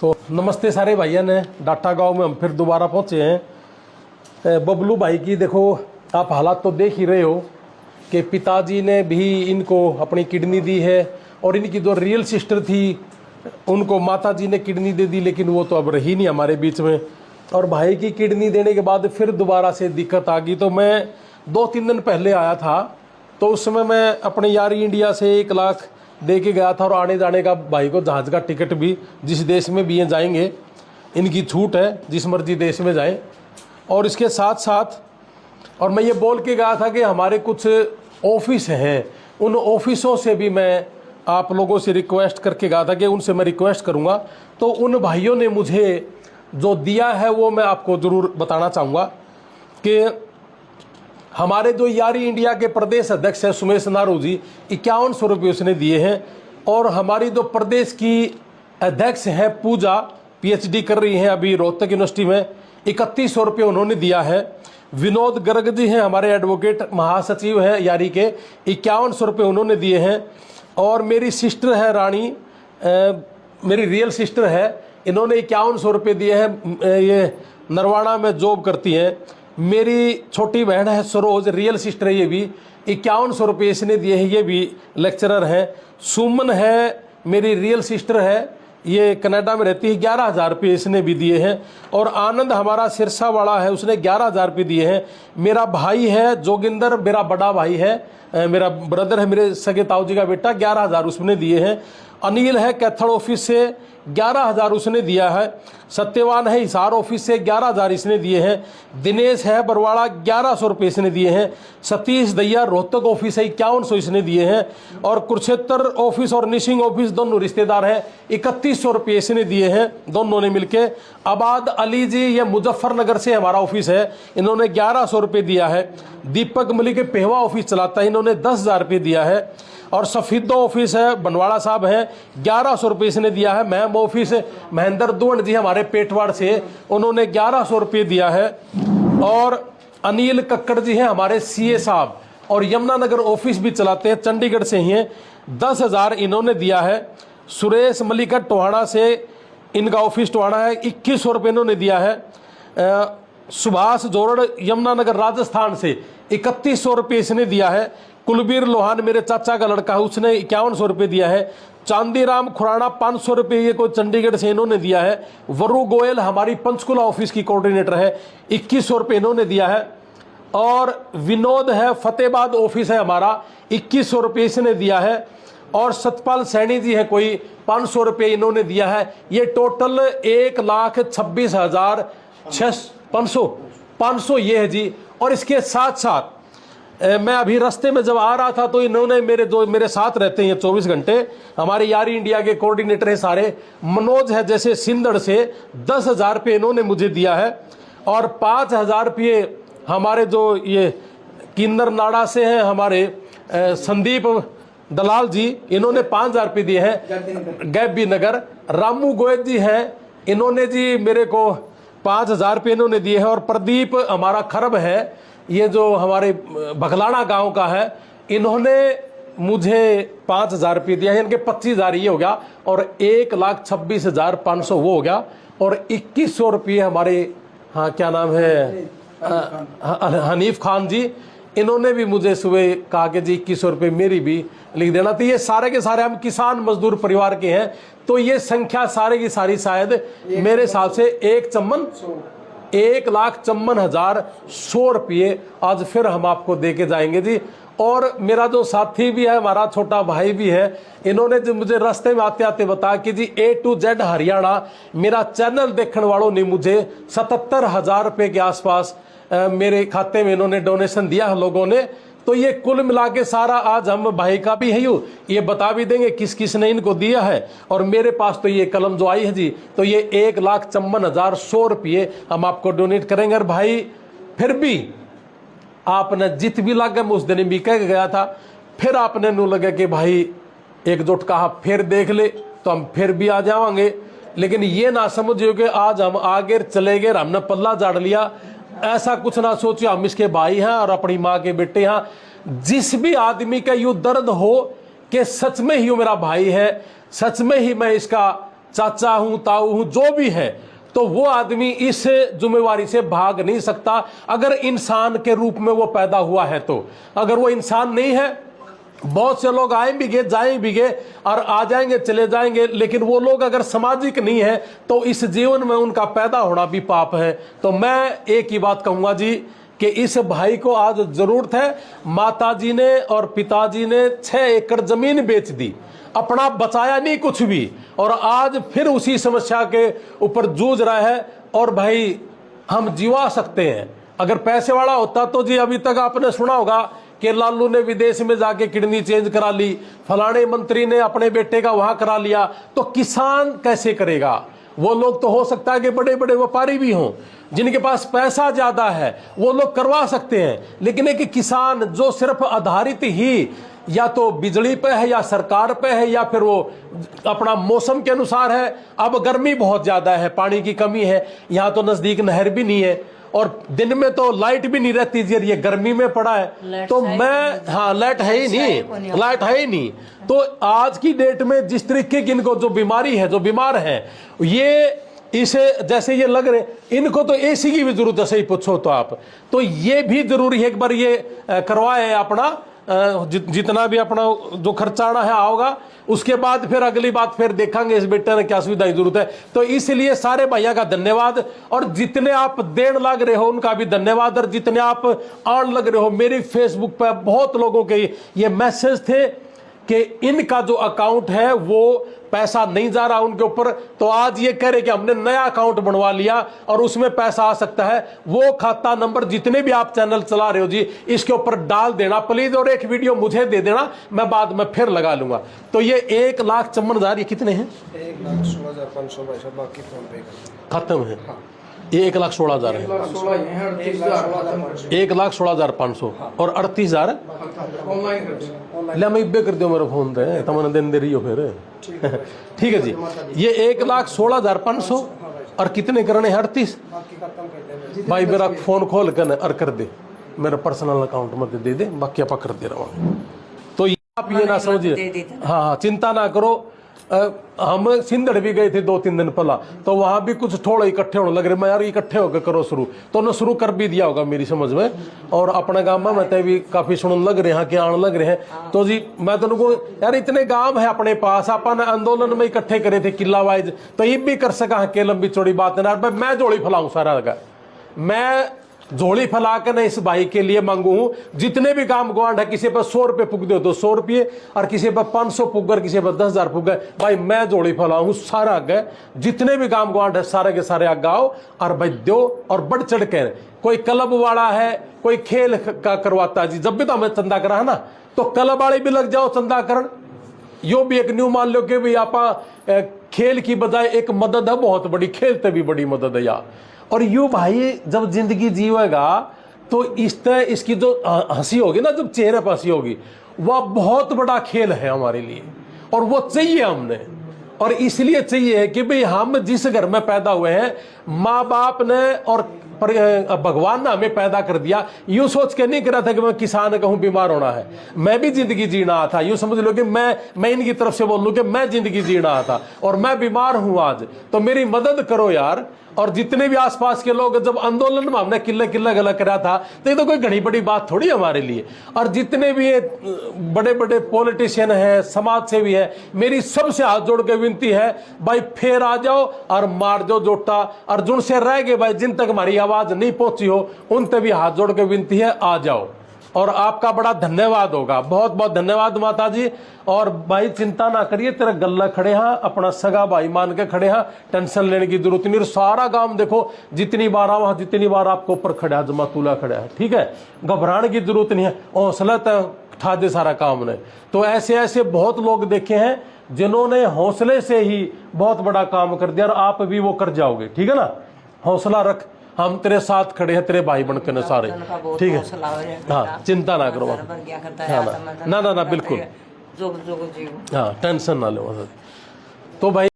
तो नमस्ते सारे भाइयों ने डाटा गांव में हम फिर दोबारा पहुंचे हैं। बबलू भाई की देखो आप हालात तो देख ही रहे हो कि पिताजी ने भी इनको अपनी किडनी दी है और इनकी जो रियल सिस्टर थी उनको माताजी ने किडनी दे दी, लेकिन वो तो अब रही नहीं हमारे बीच में। और भाई की किडनी देने के बाद फिर दोबारा से दिक्कत आ गई। तो मैं 2-3 दिन पहले आया था, तो उस समय मैं अपने यारी इंडिया से 1 लाख दे के गया था और आने जाने का भाई को जहाज़ का टिकट भी, जिस देश में भी ये जाएंगे इनकी छूट है, जिस मर्जी देश में जाएं। और इसके साथ साथ और मैं ये बोल के गया था कि हमारे कुछ ऑफिस हैं, उन ऑफिसों से भी मैं आप लोगों से रिक्वेस्ट करके गया था कि उनसे मैं रिक्वेस्ट करूँगा। तो उन भाइयों ने मुझे जो दिया है वो मैं आपको ज़रूर बताना चाहूँगा कि हमारे जो यारी इंडिया के प्रदेश अध्यक्ष है सुमेश नारू जी, 5100 रुपये उसने दिए हैं। और हमारी जो प्रदेश की अध्यक्ष है पूजा, PhD कर रही हैं अभी रोहतक यूनिवर्सिटी में, 3100 रुपये उन्होंने दिया है। विनोद गर्ग जी हैं हमारे एडवोकेट महासचिव हैं यारी के, 5100 रुपये उन्होंने दिए हैं। और मेरी सिस्टर है रानी, मेरी रियल सिस्टर है, इन्होंने 5100 रुपये दिए हैं। ये नरवाड़ा में जॉब करती हैं। मेरी छोटी बहन है सरोज, रियल सिस्टर है, ये भी 5100 रुपये इसने दिए हैं, ये भी लेक्चरर है। सुमन है मेरी रियल सिस्टर है, ये कनाडा में रहती है, 11,000 रुपये इसने भी दिए हैं। और आनंद हमारा सिरसा वाला है, उसने 11,000 रुपये दिए हैं। मेरा भाई है जोगिंदर, मेरा बड़ा भाई है, मेरा ब्रदर है, मेरे सगे ताऊ जी का बेटा, 11,000 उसने दिए हैं। अनिल है कैथल ऑफिस से, 11,000 उसने दिया है। सत्यवान है हिसार ऑफिस से, 11,000 इसने दिए हैं। दिनेश है बरवाड़ा, 1100 रुपये इसने दिए हैं। सतीश दैया रोहतक ऑफिस है, 5100 इसने दिए हैं। और कुरुक्षेत्र ऑफिस और निशिंग ऑफिस दोनों रिश्तेदार हैं, 3100 रुपये इसने दिए हैं दोनों ने मिलके। अबाद अली जी ये मुजफ्फरनगर से हमारा ऑफिस है, इन्होंने 1100 रुपये दिया है। दीपक मलिक पेहवा ऑफिस चलाता है, इन्होंने 10,000 रुपये दिया है। और सफीदो ऑफिस है बनवाड़ा साहब हैं, 1100 रुपये इसने दिया है। मैम ऑफिस महेंद्र दुवन जी हमारे पेटवाड़ से, उन्होंने 1100 रुपये दिया है। और अनिल कक्कड़ जी हैं हमारे CA साहब, और यमुनानगर ऑफिस भी चलाते हैं, चंडीगढ़ से ही हैं, 10,000 इन्होंने दिया है। सुरेश मलिक टोहाना से, इनका ऑफिस टोहाना है, 2100 रुपये इन्होंने दिया है। सुभाष जोरड़ यमुनानगर राजस्थान से, 3100 रुपये इसने दिया है। कुलबीर लोहान मेरे चाचा का लड़का है, उसने 5100 रुपये दिया है। चांदीराम खुराना 500 रुपये ये कोई चंडीगढ़ से इन्होंने दिया है। वरु गोयल हमारी पंचकुला ऑफिस की कोऑर्डिनेटर है, 2100 रुपये इन्होंने दिया है। और विनोद है फतेहाबाद ऑफिस है हमारा, 2100 रुपये इसने दिया है। और सतपाल सैनी जी है कोई, 500 रुपये इन्होंने दिया है। ये टोटल 1,26,500 ये है जी। और इसके साथ साथ मैं अभी रास्ते में जब आ रहा था तो इन्होंने मेरे साथ रहते हैं 24 घंटे, हमारे यारी इंडिया के कोऑर्डिनेटर हैं सारे, मनोज है जैसे सिंदड़ से, 10,000 रुपये इन्होंने मुझे दिया है। और 5,000 रुपये हमारे जो ये किन्नर नाड़ा से हैं हमारे संदीप दलाल जी, इन्होंने 5,000 रुपये दिए हैं। गैबी नगर रामू गोयल जी हैं, इन्होंने जी मेरे को 5,000 रुपये इन्होंने दिए हैं। और प्रदीप हमारा खरब है, ये जो हमारे भगलाना गांव का है, इन्होंने मुझे 5,000 रुपये दिया है। इनके 25,000 ये हो गया और 1,26,500 वो हो गया। और 2100 रुपये हमारे, हाँ क्या नाम है, हनीफ खान जी, इन्होंने भी मुझे सुबह कहा कि जी 2100 रुपये मेरी भी लिख देना। तो ये सारे के सारे हम किसान मजदूर परिवार के हैं, तो ये संख्या सारे की सारी शायद मेरे हिसाब से 1,54,100 रुपये आज फिर हम आपको दे के जाएंगे जी। और मेरा जो साथी भी है, हमारा छोटा भाई भी है, इन्होंने जो मुझे रास्ते में आते आते बताया कि जी A to Z हरियाणा मेरा चैनल देखने वालों ने मुझे 77,000 रुपये के आसपास मेरे खाते में इन्होंने डोनेशन दिया है लोगों ने। तो ये कुल मिला के सारा आज हम भाई का भी है ये बता भी देंगे किस किस ने इनको दिया है। और मेरे पास तो ये कलम जो आई है जी, तो ये 1,54,100 रुपये हम आपको डोनेट करेंगे। और भाई फिर भी आपने जित भी लगा, मैं उस दिन भी कह गया था, फिर आपने नू लगे कि भाई एकजुट कहा फिर देख ले, तो हम फिर भी आ जाएंगे। लेकिन ये ना समझिए कि आज हम आगे चले गए, हमने पल्ला झाड़ लिया, ऐसा कुछ ना सोचिए। हम इसके भाई हैं और अपनी माँ के बेटे हैं। जिस भी आदमी का यूं दर्द हो कि सच में ही वो मेरा भाई है, सच में ही मैं इसका चाचा हूं, ताऊ हूं, जो भी है, तो वो आदमी इस जिम्मेवारी से भाग नहीं सकता अगर इंसान के रूप में वो पैदा हुआ है। तो अगर वो इंसान नहीं है, बहुत से लोग आए भी गए, जाए भी गए और आ जाएंगे, चले जाएंगे, लेकिन वो लोग अगर सामाजिक नहीं है तो इस जीवन में उनका पैदा होना भी पाप है। तो मैं एक ही बात कहूंगा जी कि इस भाई को आज जरूरत है। माताजी ने और पिताजी ने 6 एकड़ जमीन बेच दी, अपना बचाया नहीं कुछ भी, और आज फिर उसी समस्या के ऊपर जूझ रहा है। और भाई हम जीवा सकते हैं, अगर पैसे वाला होता तो जी अभी तक आपने सुना होगा कि लालू ने विदेश में जाके किडनी चेंज करा ली, फलाने मंत्री ने अपने बेटे का वहां करा लिया, तो किसान कैसे करेगा? वो लोग तो हो सकता है कि बड़े बड़े व्यापारी भी हों, जिनके पास पैसा ज्यादा है, वो लोग करवा सकते हैं, लेकिन एक किसान जो सिर्फ आधारित ही या तो बिजली पे है या सरकार पे है या फिर वो अपना मौसम के अनुसार है। अब गर्मी बहुत ज्यादा है, पानी की कमी है, यहाँ तो नजदीक नहर भी नहीं है, और दिन में तो लाइट भी नहीं रहती जी, ये गर्मी में पड़ा है। तो मैं, हाँ, लाइट है ही नहीं, लाइट है ही नहीं। तो आज की डेट में जिस तरीके की इनको जो बीमारी है, जो बीमार है, ये इसे जैसे ये लग रहे, इनको तो एसी की भी जरूरत है, सही पूछो तो आप। तो ये भी जरूरी है एक बार ये करवाए अपना जितना भी अपना जो खर्चा आना है आओगा, उसके बाद फिर अगली बात फिर देखेंगे इस बेटे ने क्या सुविधा की जरूरत है। तो इसलिए सारे भैया का धन्यवाद, और जितने आप देण लग रहे हो उनका भी धन्यवाद, और जितने आप आन लग रहे हो। मेरी फेसबुक पर बहुत लोगों के ये मैसेज थे कि इनका जो अकाउंट है वो पैसा नहीं जा रहा उनके ऊपर, तो आज ये कह रहे कि हमने नया अकाउंट बनवा लिया और उसमें पैसा आ सकता है। वो खाता नंबर जितने भी आप चैनल चला रहे हो जी, इसके ऊपर डाल देना प्लीज, और एक वीडियो मुझे दे देना, मैं बाद में फिर लगा लूंगा। तो ये 1,54,000 ये कितने हैं? 1,16,500 भाई साहब, बाकी फोन पे खत्म है। ये 1,16,000 है, 1,16,500 और 38,000 ले मैं इब्बे कर दो मेरे फोन पे, तमने दिन दे रही हो फिर। ठीक है जी, ये 1,16,500 और कितने करने हैं? 38। भाई मेरा फोन खोल कर दे, मेरा पर्सनल अकाउंट मत दे दे, बाकी आप कर दे रहा हूँ। तो आप ये ना समझिए, हाँ, चिंता ना करो। हम सिंधड़ भी गए थे 2-3 दिन पहला, तो वहां भी कुछ थोड़ा इकट्ठे होने लग रहे। मैं यार इकट्ठे होकर करो शुरू, तो उन्होंने शुरू कर भी दिया होगा मेरी समझ में। और अपने गांव में मैं भी काफी सुनने लग रहे हैं कि आने लग रहे हैं। तो जी मैं तो उनको यार इतने गांव है अपने पास, अपन आंदोलन में इकट्ठे करे थे किला वाइज, तो ये भी कर सका के लंबी चौड़ी बात है ना। मैं जोड़ी फैलाऊं सारा का, मैं झोली फैला कर इस भाई के लिए मांगू हूं। जितने भी काम गुआंढ है, किसी पर 100 रुपए पुग दो तो 100 रुपये, और किसी पर 500 पुगर, किसी पर 10,000 पुगे, भाई मैं झोली फैलाऊं सारा आगे। जितने भी काम गुआंढ है सारे के सारे आगे आओ और भाई दो, और बढ़ चढ़ कर। कोई क्लब वाला है, कोई खेल का करवाता है जी, जब भी तो हमें चंदा करा है ना, तो क्लब वाले भी लग जाओ चंदा करण। यो भी एक न्यू मान लो कि भाई आप खेल की बजाय एक मदद है बहुत बड़ी, खेलते भी बड़ी मदद है यार। और यू भाई जब जिंदगी जीवेगा तो इस तरह इसकी जो हंसी होगी ना, जब चेहरे पर हंसी होगी, वह बहुत बड़ा खेल है हमारे लिए, और वो चाहिए हमने। और इसलिए चाहिए कि भाई हम जिस घर में पैदा हुए हैं, माँ बाप ने और भगवान ने हमें पैदा कर दिया, यूं सोच के नहीं करा था कि मैं किसान कहूं बीमार होना है। मैं भी जिंदगी जीना था, यूं समझ लो कि मैं इनकी तरफ से बोल लूं कि मैं जिंदगी जीना था और मैं बीमार हूं आज, तो मेरी मदद करो यार। और जितने भी आसपास के लोग, जब आंदोलन में हमने किल्ला किल्ला गला करा था, तो ये तो कोई घनी बड़ी बात थोड़ी हमारे लिए। और जितने भी ये बड़े बड़े पॉलिटिशियन हैं, समाज सेवी है, मेरी सबसे हाथ जोड़ के विनती है, भाई फिर आ जाओ और मार दो जोटा। और जुन से रह गए भाई, जिन तक हमारी आवाज नहीं पहुंची हो, उन तक भी हाथ जोड़ के विनती है, आ जाओ। और आपका बड़ा धन्यवाद होगा, बहुत बहुत धन्यवाद माता जी। और भाई चिंता ना करिए, तेरा गल्ला खड़े हाँ, अपना सगा भाई मान के खड़े हाँ, टेंशन लेने की जरूरत नहीं। सारा गांव देखो, जितनी बार आवा जितनी बार आपको ऊपर खड़ा, जमातुल्ला खड़ा है, ठीक है, घबराने की जरूरत नहीं है, हौसला उठा दे सारा काम ने। तो ऐसे ऐसे बहुत लोग देखे हैं जिन्होंने हौसले से ही बहुत बड़ा काम कर दिया, और आप भी वो कर जाओगे, ठीक है ना। हौसला रख, हम तेरे साथ खड़े हैं, तेरे भाई बनकर न सारे, ठीक है। हाँ, चिंता ना करो, हाँ ना ना ना बिल्कुल, हाँ टेंशन ना लो। तो भाई